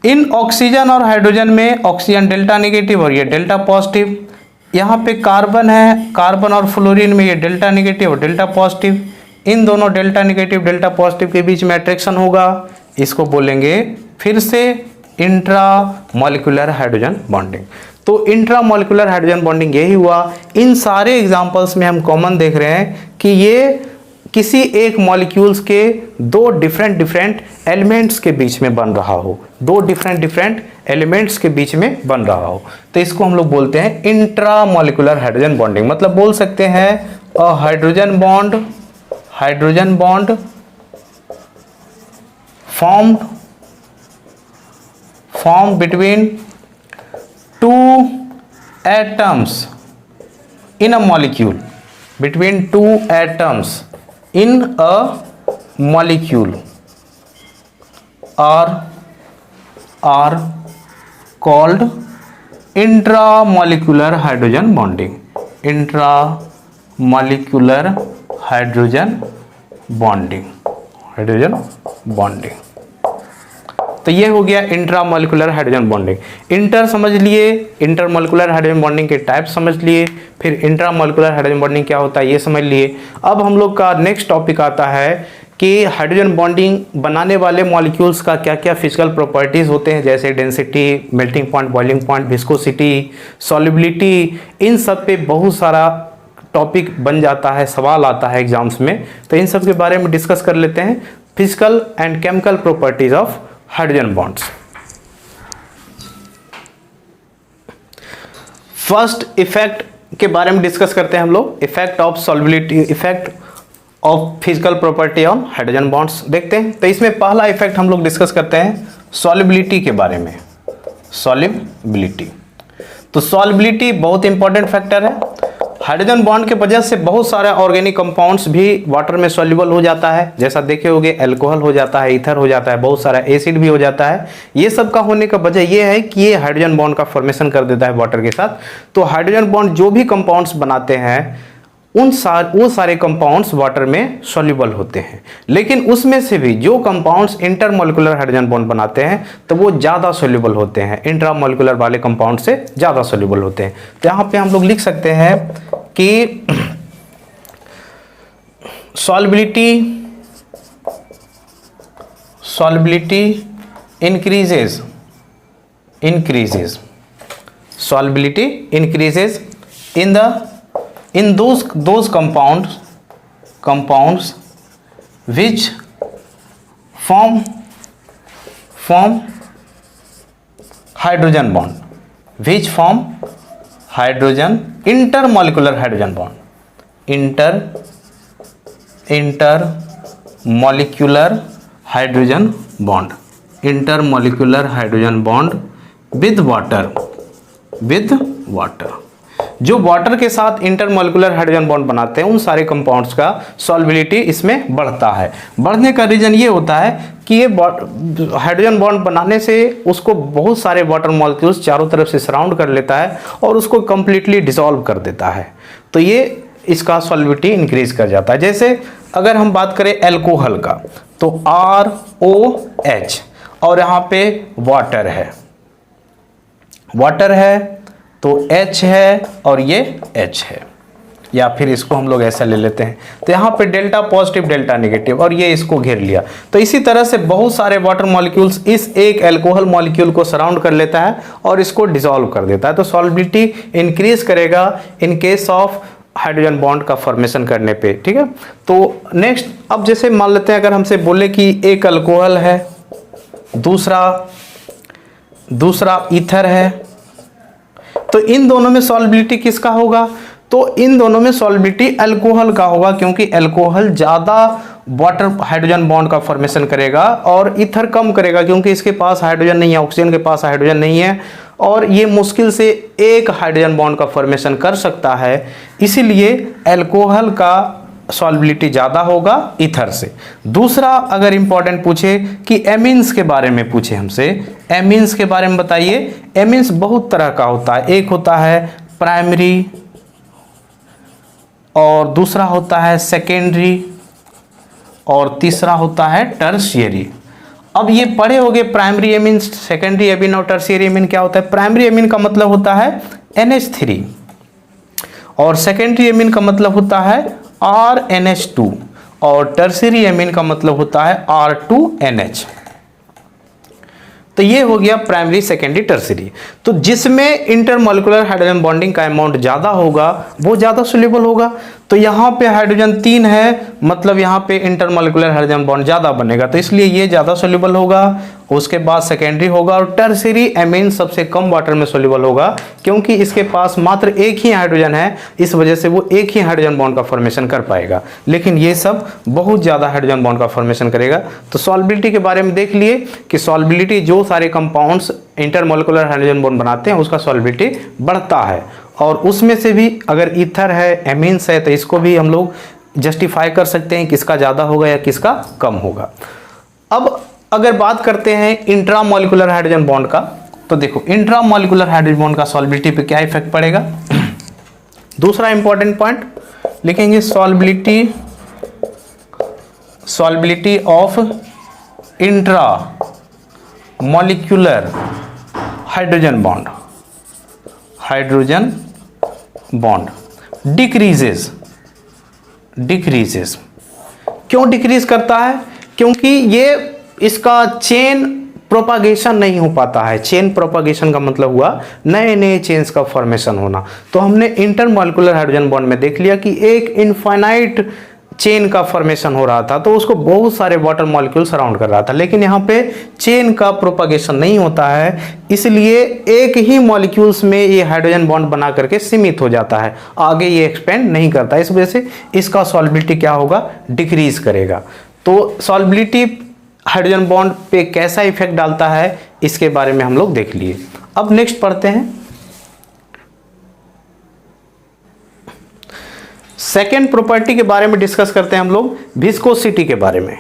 इन ऑक्सीजन और हाइड्रोजन में ऑक्सीजन डेल्टा नेगेटिव और ये डेल्टा पॉजिटिव। यहाँ पे कार्बन है, कार्बन और फ्लोरीन में ये डेल्टा नेगेटिव और डेल्टा पॉजिटिव। इन दोनों डेल्टा नेगेटिव डेल्टा पॉजिटिव के बीच में अट्रैक्शन होगा, इसको बोलेंगे फिर से इंट्रा मॉलिक्यूलर हाइड्रोजन बॉन्डिंग। तो इंट्रा मॉलिक्यूलर हाइड्रोजन बॉन्डिंग यही हुआ। इन सारे एग्जांपल्स में हम कॉमन देख रहे हैं कि ये किसी एक मॉलिक्यूल्स के दो डिफरेंट एलिमेंट्स के बीच में बन रहा हो, दो डिफरेंट एलिमेंट्स के बीच में बन रहा हो। तो इसको हम लोग बोलते हैं इंट्रा मॉलिक्यूलर हाइड्रोजन बॉन्डिंग। मतलब बोल सकते हैं अ hydrogen bond formed between two atoms in a molecule, between two atoms in a molecule are called intramolecular hydrogen bonding, intramolecular hydrogen bonding। तो ये हो गया इंट्रामॉलिक्यूलर हाइड्रोजन बॉन्डिंग। इंटर समझ लिए, इंटरमॉलिक्यूलर हाइड्रोजन बॉन्डिंग के टाइप समझ लिए, फिर इंट्रामॉलिक्यूलर हाइड्रोजन बॉन्डिंग क्या होता है ये समझ लिए। अब हम लोग का नेक्स्ट टॉपिक आता है कि हाइड्रोजन बॉन्डिंग बनाने वाले मॉलिक्यूल्स का क्या क्या फिजिकल प्रॉपर्टीज़ होते हैं, जैसे density, melting point, boiling point, viscosity, solubility. इन सब पे बहुत सारा टॉपिक बन जाता है, सवाल आता है एग्जाम्स में। तो इन सब के बारे में डिस्कस कर लेते हैं। Physical and chemical properties of hydrogen bonds. First effect के बारे में डिस्कस करते हैं हम लोग, effect of solubility, effect of physical property on hydrogen bonds देखते हैं। तो इसमें पहला इफेक्ट हम लोग डिस्कस करते हैं सॉल्युबिलिटी के बारे में। सॉल्युबिलिटी, तो सॉल्युबिलिटी बहुत इंपॉर्टेंट फैक्टर है। हाइड्रोजन बॉन्ड के वजह से बहुत सारे ऑर्गेनिक कंपाउंड्स भी वाटर में सॉल्युबल हो जाता है, जैसा देखे होंगे अल्कोहल हो जाता है, ईथर हो जाता है, बहुत सारा एसिड भी हो जाता है। ये सब का होने का वजह ये है कि ये हाइड्रोजन बॉन्ड का फॉर्मेशन कर देता है वाटर के साथ। तो हाइड्रोजन बॉन्ड जो भी कंपाउंड्स बनाते हैं वो सारे कंपाउंड्स वाटर में सॉल्युबल होते हैं, लेकिन उसमें से भी जो कंपाउंड्स इंटरमोलिकुलर हाइड्रोजन बॉन्ड बनाते हैं तो वो ज़्यादा सॉल्युबल होते हैं, इंट्रामोलिकुलर वाले कंपाउंड से ज़्यादा सॉल्युबल होते हैं। तो यहाँ पे हम लोग लिख सकते हैं कि solubility increases in those compounds which form hydrogen bond, which form intermolecular hydrogen bond, intermolecular hydrogen bond with water। जो वाटर के साथ इंटरमोलिकुलर हाइड्रोजन बॉन्ड बनाते हैं उन सारे कंपाउंड्स का सॉल्युबिलिटी इसमें बढ़ता है। बढ़ने का रीजन ये होता है कि ये हाइड्रोजन बॉन्ड बनाने से उसको बहुत सारे वाटर मॉलिक्यूल्स चारों तरफ से सराउंड कर लेता है और उसको कंप्लीटली डिसॉल्व कर देता है। तो ये इसका सॉल्युबिलिटी इंक्रीज कर जाता है। जैसे अगर हम बात करें अल्कोहल का, तो ROH और यहाँ पे वाटर है तो H है और ये H है, या फिर इसको हम लोग ऐसा ले लेते हैं। तो यहाँ पे डेल्टा पॉजिटिव डेल्टा नेगेटिव और ये इसको घेर लिया। तो इसी तरह से बहुत सारे वाटर मॉलिक्यूल्स इस एक अल्कोहल मॉलिक्यूल को सराउंड कर लेता है और इसको डिसॉल्व कर देता है। तो सॉल्युबिलिटी इंक्रीज करेगा in case of hydrogen bond का फॉर्मेशन करने पे, ठीक है। तो नेक्स्ट, अब जैसे मान लेते हैं अगर हमसे बोले कि एक अल्कोहल है, दूसरा ईथर है, तो इन दोनों में सॉल्युबिलिटी किसका होगा? तो इन दोनों में सॉल्युबिलिटी अल्कोहल का होगा, क्योंकि अल्कोहल ज़्यादा वाटर हाइड्रोजन बॉन्ड का फॉर्मेशन करेगा और ईथर कम करेगा, क्योंकि इसके पास हाइड्रोजन नहीं है, ऑक्सीजन के पास हाइड्रोजन नहीं है और ये मुश्किल से एक हाइड्रोजन बॉन्ड का फॉर्मेशन कर सकता है। इसीलिए अल्कोहल का सॉल्युबिलिटी ज़्यादा होगा ईथर से। दूसरा, अगर इंपॉर्टेंट पूछे कि एमीन्स के बारे में पूछे हमसे, एमीन्स के बारे में बताइए। एमीन्स बहुत तरह का होता है, एक होता है प्राइमरी और दूसरा होता है सेकेंडरी और तीसरा होता है टर्शियरी। अब ये पढ़े होंगे प्राइमरी एमीन, सेकेंडरी एमीन और टर्शियरी एमीन क्या होता है। प्राइमरी एमीन का मतलब होता है NH3 और सेकेंडरी एमीन का मतलब होता है RNH2 और टर्शियरी एमीन का मतलब होता है R2NH। तो ये हो गया प्राइमरी, सेकेंडरी, टर्शियरी। तो जिसमें इंटरमोलिकुलर हाइड्रोजन बॉन्डिंग का अमाउंट ज़्यादा होगा वो ज़्यादा सोल्यूबल होगा। तो यहाँ पे हाइड्रोजन 3 है, मतलब यहाँ पे इंटरमोलिकुलर हाइड्रोजन बॉन्ड ज़्यादा बनेगा, तो इसलिए ये ज़्यादा सोल्यूबल होगा। उसके बाद सेकेंडरी होगा और टर्शियरी एमीन सबसे कम वाटर में सोल्यूबल होगा, क्योंकि इसके पास मात्र एक ही हाइड्रोजन है, इस वजह से वो एक ही हाइड्रोजन बॉन्ड का फॉर्मेशन कर पाएगा। लेकिन ये सब बहुत ज़्यादा हाइड्रोजन बॉन्ड का फॉर्मेशन करेगा। तो सॉल्युबिलिटी के बारे में देख लिए कि सॉल्युबिलिटी जो सारे कंपाउंड्स इंटरमोलिकुलर हाइड्रोजन बॉन्ड बनाते हैं उसका सॉल्युबिलिटी बढ़ता है। और उसमें से भी अगर ईथर है, एमीन्स है, तो इसको भी हम लोग जस्टिफाई कर सकते हैं किसका ज़्यादा होगा या किसका कम होगा। अब अगर बात करते हैं इंट्रामोलिकुलर हाइड्रोजन बॉन्ड का, तो देखो इंट्रामोलिकुलर हाइड्रोजन बॉन्ड का सॉल्युबिलिटी पे क्या इफेक्ट पड़ेगा। दूसरा इंपॉर्टेंट पॉइंट लिखेंगे, solubility of intramolecular hydrogen bond decreases. क्यों डिक्रीज करता है? क्योंकि ये इसका चेन प्रोपागेशन नहीं हो पाता है। चेन प्रोपागेशन का मतलब हुआ नए नए चेन्स का फॉर्मेशन होना। तो हमने इंटरमोलिकुलर हाइड्रोजन बॉन्ड में देख लिया कि एक इनफाइनाइट चेन का फॉर्मेशन हो रहा था, तो उसको बहुत सारे वाटर मॉलिक्यूल सराउंड कर रहा था, लेकिन यहाँ पे चेन का प्रोपगेशन नहीं होता है, इसलिए एक ही मॉलिक्यूल्स में ये हाइड्रोजन बॉन्ड बना करके सीमित हो जाता है, आगे ये एक्सपेंड नहीं करता। इस वजह से इसका सॉल्बिलिटी क्या होगा, डिक्रीज करेगा। तो सॉल्बिलिटी हाइड्रोजन बॉन्ड पे कैसा इफेक्ट डालता है इसके बारे में हम लोग देख लिए। अब नेक्स्ट पढ़ते हैं सेकेंड प्रॉपर्टी के बारे में डिस्कस करते हैं हम लोग, विस्कोसिटी के बारे में।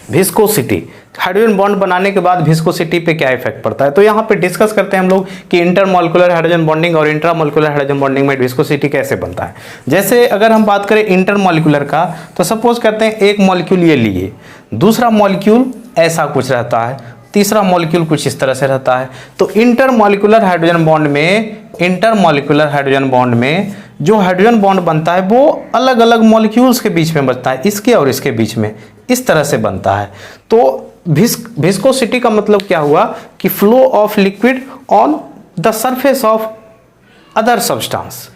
विस्कोसिटी, हाइड्रोजन बॉन्ड बनाने के बाद विस्कोसिटी पे क्या इफेक्ट पड़ता है, तो यहाँ पे डिस्कस करते हैं हम लोग कि इंटरमॉलिक्यूलर हाइड्रोजन बॉन्डिंग और इंट्रामॉलिक्यूलर हाइड्रोजन बॉन्डिंग में विस्कोसिटी कैसे बनता है। जैसे अगर हम बात करें इंटरमॉलिक्यूलर का, तो सपोज करते हैं एक मॉलिक्यूल ये लिए, दूसरा मॉलिक्यूल ऐसा कुछ रहता है, तीसरा मॉलिक्यूल कुछ इस तरह से रहता है। तो इंटरमॉलिक्यूलर हाइड्रोजन बॉन्ड में जो हाइड्रोजन बॉन्ड बनता है वो अलग अलग मॉलिक्यूल्स के बीच में बनता है, इसके और इसके बीच में इस तरह से बनता है। तो विस्कोसिटी का मतलब क्या हुआ कि flow of liquid on the surface of other substance,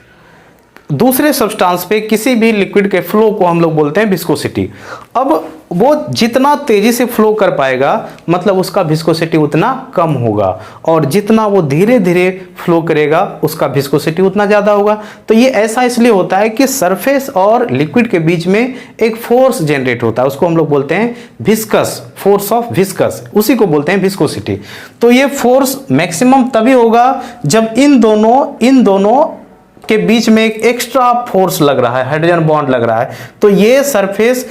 दूसरे सब्सटेंस पे किसी भी लिक्विड के फ्लो को हम लोग बोलते हैं विस्कोसिटी। अब वो जितना तेजी से फ्लो कर पाएगा मतलब उसका विस्कोसिटी उतना कम होगा, और जितना वो धीरे धीरे फ्लो करेगा उसका विस्कोसिटी उतना ज़्यादा होगा। तो ये ऐसा इसलिए होता है कि सरफेस और लिक्विड के बीच में एक फोर्स जनरेट होता है, उसको हम लोग बोलते हैं विस्कस, फोर्स ऑफ विस्कस, उसी को बोलते हैं विस्कोसिटी। तो ये फोर्स मैक्सिमम तभी होगा जब इन दोनों के बीच में एक एक्स्ट्रा फोर्स लग रहा है, हाइड्रोजन बॉन्ड लग रहा है। तो ये surface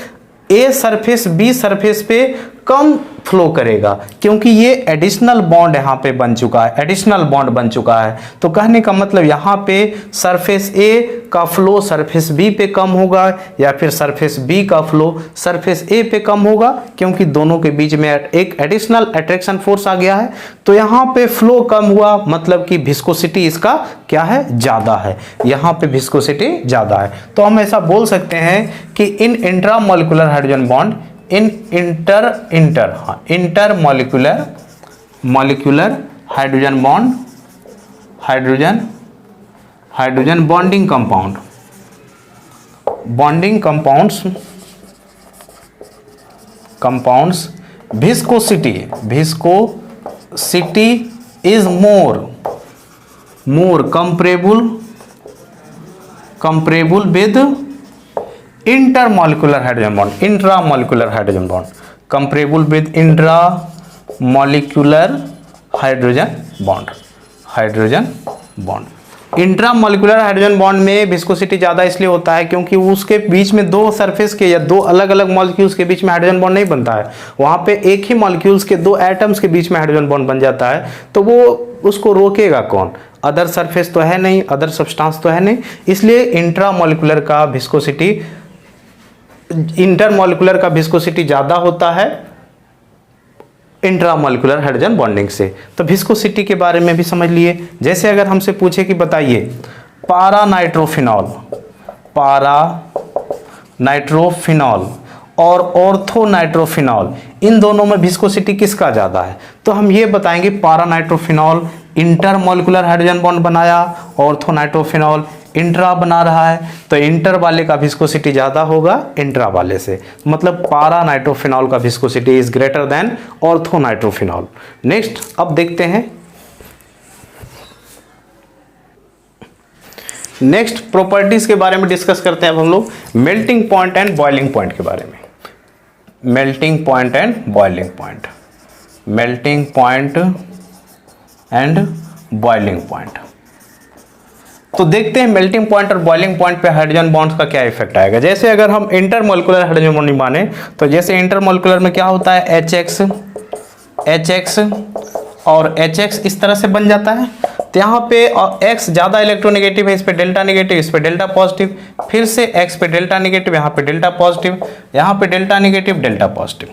A surface B surface पे कम फ्लो करेगा, क्योंकि ये एडिशनल बॉन्ड यहाँ पे बन चुका है, एडिशनल बॉन्ड बन चुका है। तो कहने का मतलब यहाँ पे सरफेस ए का फ्लो सरफेस बी पे कम होगा, या फिर सरफेस बी का फ्लो सरफेस ए पे कम होगा, क्योंकि दोनों के बीच में एक एडिशनल अट्रैक्शन फोर्स आ गया है। तो यहाँ पे फ्लो कम हुआ मतलब कि विस्कोसिटी इसका क्या है, ज़्यादा है, यहाँ पे विस्कोसिटी ज़्यादा है। तो हम ऐसा बोल सकते हैं कि इन इंट्रामॉलिक्यूलर हाइड्रोजन बॉन्ड, इन intermolecular hydrogen bond, hydrogen bonding compounds viscosity is more comparable with intermolecular hydrogen bond, intramolecular hydrogen bond, comparable with intramolecular hydrogen bond. Intramolecular hydrogen bond में विस्कोसिटी ज़्यादा इसलिए होता है क्योंकि उसके बीच में दो सरफेस के या दो अलग अलग मॉलिक्यूल्स के बीच में हाइड्रोजन बॉन्ड नहीं बनता है, वहाँ पे एक ही मॉलिक्यूल्स के दो एटम्स के बीच में हाइड्रोजन बॉन्ड बन जाता है। तो वो उसको रोकेगा कौन, अदर सरफेस तो है नहीं, अदर सब्सटेंस तो है नहीं, इसलिए इंट्रामॉलिक्यूलर का विस्कोसिटी, इंटरमॉलिक्यूलर का विस्कोसिटी ज़्यादा होता है इंट्रामॉलिक्यूलर हाइड्रोजन बॉन्डिंग से। तो विस्कोसिटी के बारे में भी समझ लिए। जैसे अगर हमसे पूछे कि बताइए पारा नाइट्रोफिनॉल और ऑर्थो नाइट्रोफिनॉल, इन दोनों में विस्कोसिटी किसका ज़्यादा है, तो हम ये बताएंगे पारा नाइट्रोफिनॉल इंटरमॉलिक्यूलर हाइड्रोजन बॉन्ड बनाया, ऑर्थो नाइट्रोफिनॉल इंट्रा बना रहा है, तो इंटर वाले का विस्कोसिटी ज़्यादा होगा इंट्रा वाले से, मतलब पारा नाइट्रोफिनॉल का viscosity is greater than ortho nitrophenol. Next अब देखते हैं नेक्स्ट प्रॉपर्टीज के बारे में डिस्कस करते हैं अब हम लोग melting point and boiling point के बारे में। Melting point and boiling point, melting point and boiling point. तो देखते हैं मेल्टिंग पॉइंट और बॉइलिंग पॉइंट पे हाइड्रोजन बॉन्ड्स का क्या इफेक्ट आएगा। जैसे अगर हम इंटरमॉलिक्यूलर हाइड्रोजन बॉन्ड माने, तो जैसे इंटरमॉलिक्यूलर में क्या होता है, HX और HX इस तरह से बन जाता है। तो यहाँ पे X ज़्यादा इलेक्ट्रोनेगेटिव है, इस पे डेल्टा नेगेटिव, इस पे डेल्टा पॉजिटिव, फिर से X पे डेल्टा नेगेटिव, यहाँ पे डेल्टा पॉजिटिव, यहाँ पे डेल्टा नेगेटिव, डेल्टा पॉजिटिव।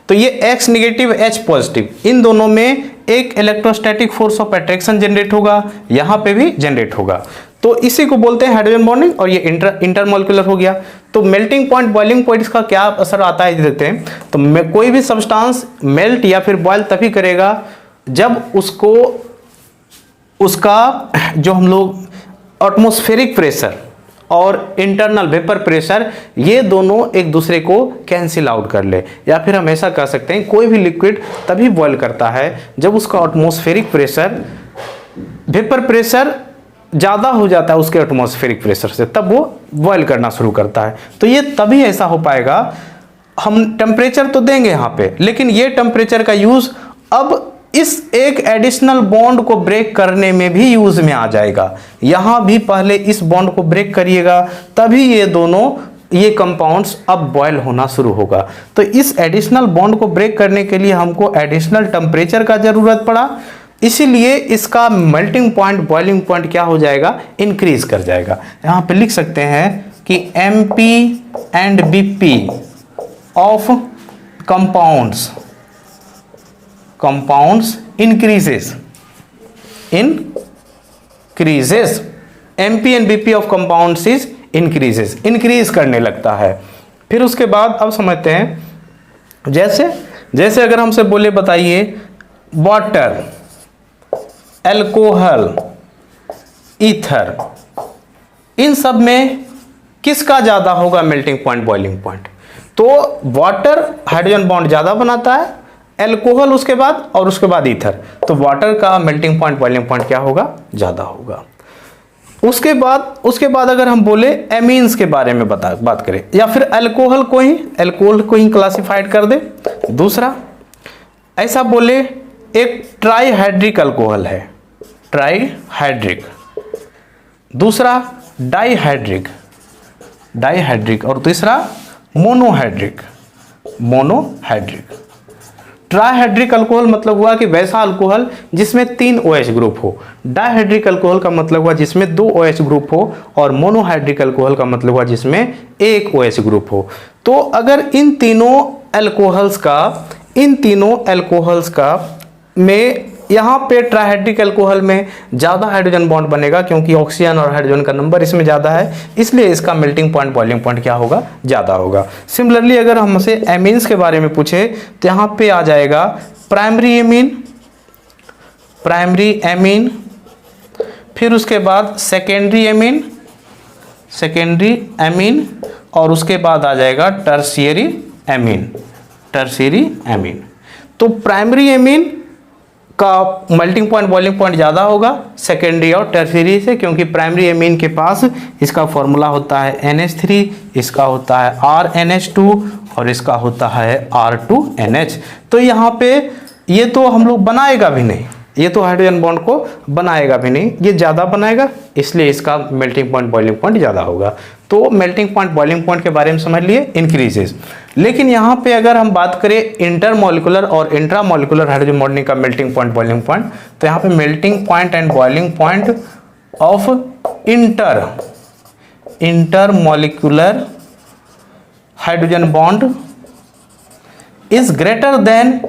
तो ये X नेगेटिव H पॉजिटिव, इन दोनों में एक electrostatic force of attraction generate होगा, यहाँ पे भी जनरेट होगा। तो इसी को बोलते हैं हाइड्रोजन बॉन्डिंग, और ये इंटरमॉलिक्यूलर हो गया। तो मेल्टिंग पॉइंट बॉइलिंग पॉइंट इसका क्या असर आता है देखते हैं। तो कोई भी सब्सटेंस मेल्ट या फिर बॉयल तभी करेगा जब उसका जो हम लोग एटमॉस्फेरिक और इंटरनल वेपर प्रेशर, ये दोनों एक दूसरे को कैंसिल आउट कर ले। या फिर हम ऐसा कह सकते हैं कोई भी लिक्विड तभी बॉयल करता है जब उसका एटमॉस्फेरिक प्रेशर, वेपर प्रेशर ज़्यादा हो जाता है उसके एटमॉस्फेरिक प्रेशर से, तब वो बॉयल करना शुरू करता है। तो ये तभी ऐसा हो पाएगा। हम टेम्परेचर तो देंगे यहाँ पे, लेकिन ये टेम्परेचर का यूज़ अब इस एक एडिशनल बॉन्ड को ब्रेक करने में भी यूज में आ जाएगा। यहाँ भी पहले इस बॉन्ड को ब्रेक करिएगा, तभी ये दोनों, ये कंपाउंड्स अब बॉयल होना शुरू होगा। तो इस एडिशनल बॉन्ड को ब्रेक करने के लिए हमको एडिशनल टेम्परेचर का जरूरत पड़ा, इसीलिए इसका मेल्टिंग पॉइंट, बॉइलिंग पॉइंट क्या हो जाएगा, इंक्रीज कर जाएगा। यहाँ पे लिख सकते हैं कि MP and BP of compounds increases MP and BP of compounds is increase करने लगता है। फिर उसके बाद अब समझते हैं, जैसे अगर हमसे बोले बताइए वाटर, अल्कोहल, ईथर, इन सब में किसका ज्यादा होगा मेल्टिंग पॉइंट, बॉइलिंग पॉइंट? तो वाटर हाइड्रोजन बॉन्ड ज्यादा बनाता है, अल्कोहल उसके बाद, और उसके बाद ईथर। तो वाटर का मेल्टिंग पॉइंट, बॉइलिंग पॉइंट क्या होगा, ज्यादा होगा। उसके बाद अगर हम बोले एमीन्स के बारे में बात करें, या फिर अल्कोहल को ही क्लासिफाइड कर दे। दूसरा ऐसा बोले एक ट्राईहाइड्रिक अल्कोहल है, ट्राईहाइड्रिक। दूसरा डाईहाइड्रिक, और तीसरा मोनोहाइड्रिक। ट्राईहाइड्रिक अल्कोहल मतलब हुआ कि वैसा अल्कोहल जिसमें 3 OH ग्रुप हो। डाईहाइड्रिक अल्कोहल का मतलब हुआ जिसमें 2 OH ग्रुप हो, और मोनोहाइड्रिक अल्कोहल का मतलब हुआ जिसमें 1 OH ग्रुप हो। तो अगर इन तीनों अल्कोहल्स का में यहाँ पे ट्राईहाइड्रिक अल्कोहल में ज़्यादा हाइड्रोजन बॉन्ड बनेगा, क्योंकि ऑक्सीजन और हाइड्रोजन का नंबर इसमें ज़्यादा है, इसलिए इसका मेल्टिंग पॉइंट, बॉइलिंग पॉइंट क्या होगा, ज़्यादा होगा। सिमिलरली अगर हमसे एमीन्स के बारे में पूछे तो यहाँ पे आ जाएगा प्राइमरी एमीन, फिर उसके बाद सेकेंडरी एमीन, और उसके बाद आ जाएगा टर्शियरी एमीन। तो प्राइमरी एमीन का मेल्टिंग पॉइंट, बॉइलिंग पॉइंट ज़्यादा होगा सेकेंडरी और टर्शियरी से, क्योंकि प्राइमरी एमीन के पास इसका फॉर्मूला होता है NH3, इसका होता है RNH2, और इसका होता है R2NH। तो यहाँ पे ये तो हम लोग बनाएगा भी नहीं, ये तो हाइड्रोजन बॉन्ड को बनाएगा भी नहीं, ये ज़्यादा बनाएगा, इसलिए इसका मेल्टिंग पॉइंट, बॉइलिंग पॉइंट ज़्यादा होगा। तो मेल्टिंग पॉइंट, बॉइलिंग पॉइंट के बारे में समझ लिए, इंक्रीजेस। लेकिन यहाँ पे अगर हम बात करें इंटरमोलिकुलर और इंट्रामोलिकुलर हाइड्रोजन बॉन्डिंग का मेल्टिंग पॉइंट, बॉइलिंग पॉइंट, तो यहाँ पे melting point and boiling point of intermolecular hydrogen bond is greater than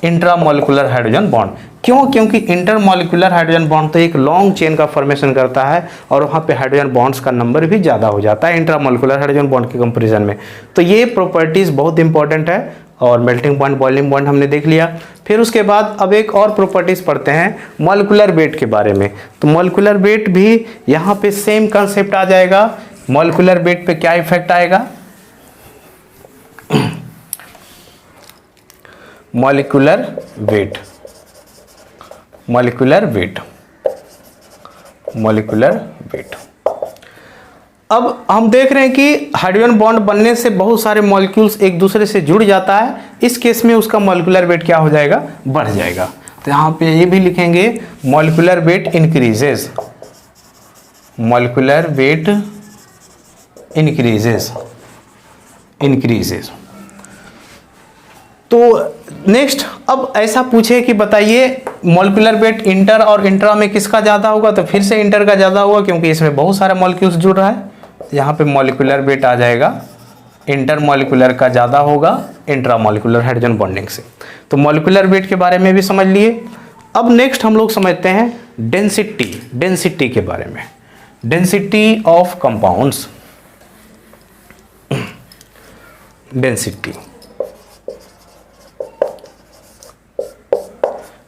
intramolecular hydrogen bond. क्यों? क्योंकि इंटरमोलिकुलर हाइड्रोजन बॉन्ड तो एक लॉन्ग चेन का फॉर्मेशन करता है, और वहाँ पे हाइड्रोजन बॉन्ड्स का नंबर भी ज़्यादा हो जाता है इंट्रामोलिकुलर हाइड्रोजन बॉन्ड के कंपैरिजन में। तो ये प्रॉपर्टीज़ बहुत इंपॉर्टेंट है, और मेल्टिंग पॉइंट, बॉइलिंग पॉइंट हमने देख लिया। फिर उसके बाद अब एक और प्रॉपर्टीज़ पढ़ते हैं मॉलिक्यूलर वेट के बारे में। तो मॉलिक्यूलर वेट भी यहाँ पे सेम कंसेप्ट आ जाएगा। मॉलिक्यूलर वेट पे क्या इफेक्ट आएगा? Molecular weight. अब हम देख रहे हैं कि हाइड्रोजन बॉन्ड बनने से बहुत सारे मॉलिक्यूल्स एक दूसरे से जुड़ जाता है। इस केस में उसका मॉलिक्यूलर वेट क्या हो जाएगा? बढ़ जाएगा। तो यहाँ पे ये भी लिखेंगे molecular weight increases, molecular weight increases. तो नेक्स्ट अब ऐसा पूछे कि बताइए मॉलिक्यूलर वेट इंटर और इंट्रा में किसका ज़्यादा होगा? तो फिर से इंटर का ज़्यादा होगा, क्योंकि इसमें बहुत सारे मॉलिक्यूल्स जुड़ रहा है। यहाँ पे मॉलिक्यूलर वेट आ जाएगा इंटर मॉलिक्यूलर का ज़्यादा होगा इंट्रा मॉलिक्यूलर हाइड्रोजन बॉन्डिंग से। तो मॉलिक्यूलर वेट के बारे में भी समझ लिए। अब नेक्स्ट हम लोग समझते हैं डेंसिटी के बारे में। Density of compounds,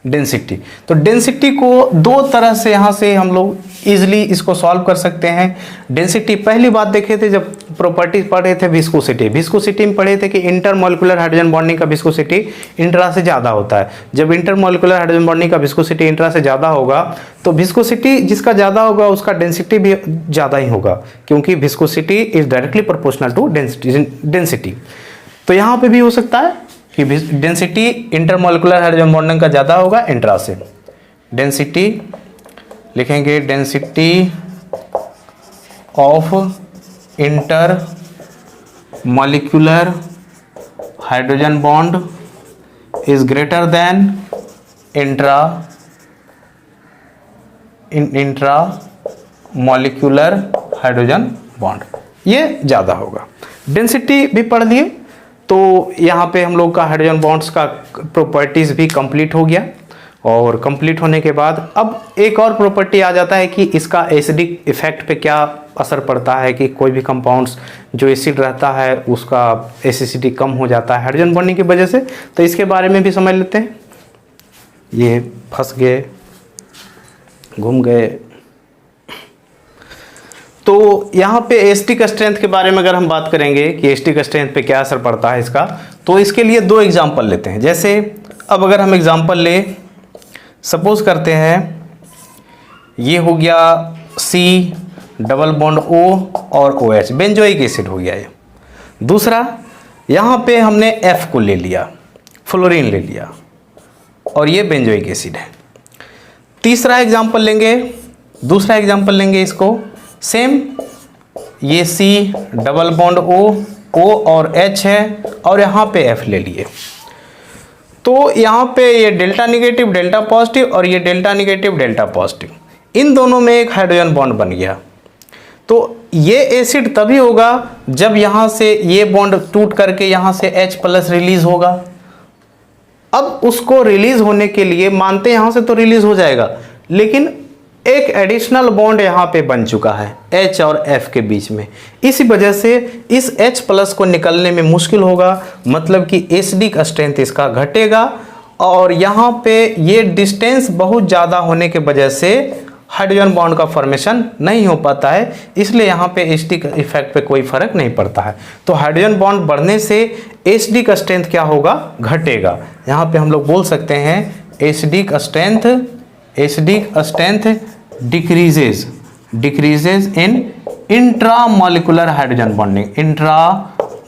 density. तो डेंसिटी को दो तरह से यहाँ से हम लोग इजीली इसको सॉल्व कर सकते हैं। डेंसिटी पहली बात देखे थे जब प्रॉपर्टीज पढ़े थे विस्कोसिटी, विस्कोसिटी में पढ़े थे कि इंटरमोलिकुलर हाइड्रोजन बॉन्डिंग का विस्कोसिटी इंट्रा से ज़्यादा होता है। जब इंटरमोलिकुलर हाइड्रोजन बॉन्डिंग का विस्कोसिटी इंट्रा से ज़्यादा होगा तो विस्कोसिटी जिसका ज़्यादा होगा उसका डेंसिटी भी ज़्यादा ही होगा, क्योंकि viscosity is directly proportional to density. तो यहाँ पे भी हो सकता है कि डेंसिटी इंटरमोलिकुलर हाइड्रोजन बॉन्डिंग का ज़्यादा होगा इंट्रा से। डेंसिटी लिखेंगे density of inter molecular hydrogen bond is greater than intra molecular hydrogen bond, ये ज़्यादा होगा। डेंसिटी भी पढ़ लिए, तो यहाँ पे हम लोग का हाइड्रोजन बॉन्ड्स का प्रॉपर्टीज भी कंप्लीट हो गया। और कंप्लीट होने के बाद अब एक और प्रॉपर्टी आ जाता है कि इसका एसिडिक इफेक्ट पे क्या असर पड़ता है, कि कोई भी कंपाउंड्स जो एसिड रहता है उसका एसिडिटी कम हो जाता है हाइड्रोजन बॉन्डिंग की वजह से। तो इसके बारे में भी समझ लेते हैं। ये फंस गए, घूम गए। तो यहाँ पे एसिडिक स्ट्रेंथ के बारे में अगर हम बात करेंगे कि एसिडिक स्ट्रेंथ पे क्या असर पड़ता है इसका, तो इसके लिए दो एग्जांपल लेते हैं। जैसे अब अगर हम एग्जांपल ले, सपोज करते हैं ये हो गया C डबल बॉन्ड O और OH, बेंजोइक एसिड हो गया ये। दूसरा यहाँ पे हमने F को ले लिया, फ्लोरीन ले लिया, और ये बेंजोइक एसिड है। तीसरा एग्जांपल लेंगे, दूसरा एग्जांपल लेंगे इसको, सेम ये C डबल बॉन्ड O और H है, और यहाँ पे F ले लिए। तो यहाँ पे ये डेल्टा निगेटिव डेल्टा पॉजिटिव और ये डेल्टा निगेटिव डेल्टा पॉजिटिव, इन दोनों में एक हाइड्रोजन बॉन्ड बन गया। तो ये एसिड तभी होगा जब यहाँ से ये बॉन्ड टूट करके यहाँ से H प्लस रिलीज होगा। अब उसको रिलीज होने के लिए मानते हैं यहाँ से तो रिलीज हो जाएगा, लेकिन एक एडिशनल बॉन्ड यहाँ पे बन चुका है H और F के बीच में। इसी वजह से इस H प्लस को निकलने में मुश्किल होगा, मतलब कि एसिडिक स्ट्रेंथ इसका घटेगा, और यहाँ पे ये डिस्टेंस बहुत ज़्यादा होने के वजह से हाइड्रोजन बॉन्ड का फॉर्मेशन नहीं हो पाता है। इसलिए यहाँ पे एसिडिक इफेक्ट पे कोई फर्क नहीं पड़ता है। तो हाइड्रोजन बॉन्ड बढ़ने से एसिडिक स्ट्रेंथ क्या होगा, घटेगा। यहाँ पे हम लोग बोल सकते हैं acidic strength decreases in intramolecular hydrogen bonding,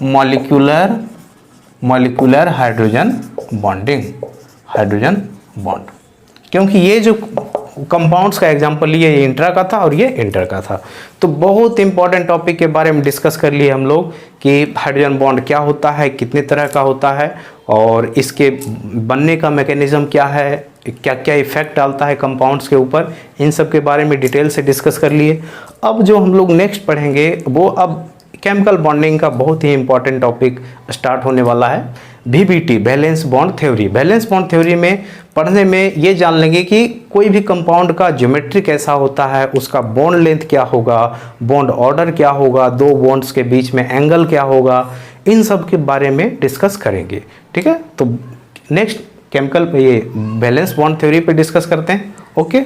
molecular hydrogen bond। क्योंकि ये जो कंपाउंड्स का एग्जांपल लिए ये इंट्रा का था और ये इंटर का था। तो बहुत इंपॉर्टेंट टॉपिक के बारे में डिस्कस कर लिए हम लोग कि हाइड्रोजन बॉन्ड क्या होता है, कितने तरह का होता है, और इसके बनने का मैकेनिज्म क्या है, क्या क्या इफेक्ट डालता है कंपाउंड्स के ऊपर, इन सब के बारे में डिटेल से डिस्कस कर लिए। अब जो हम लोग नेक्स्ट पढ़ेंगे वो अब केमिकल बॉन्डिंग का बहुत ही इंपॉर्टेंट टॉपिक स्टार्ट होने वाला है, VBT, valence bond theory. Valence bond theory में पढ़ने में ये जान लेंगे कि कोई भी कंपाउंड का ज्योमेट्री कैसा होता है, उसका बॉन्ड लेंथ क्या होगा, बॉन्ड ऑर्डर क्या होगा, दो बॉन्ड्स के बीच में एंगल क्या होगा, इन सब के बारे में डिस्कस करेंगे। ठीक है, तो नेक्स्ट केमिकल ये वैलेंस बॉन्ड थ्योरी पे डिस्कस करते हैं। ओके।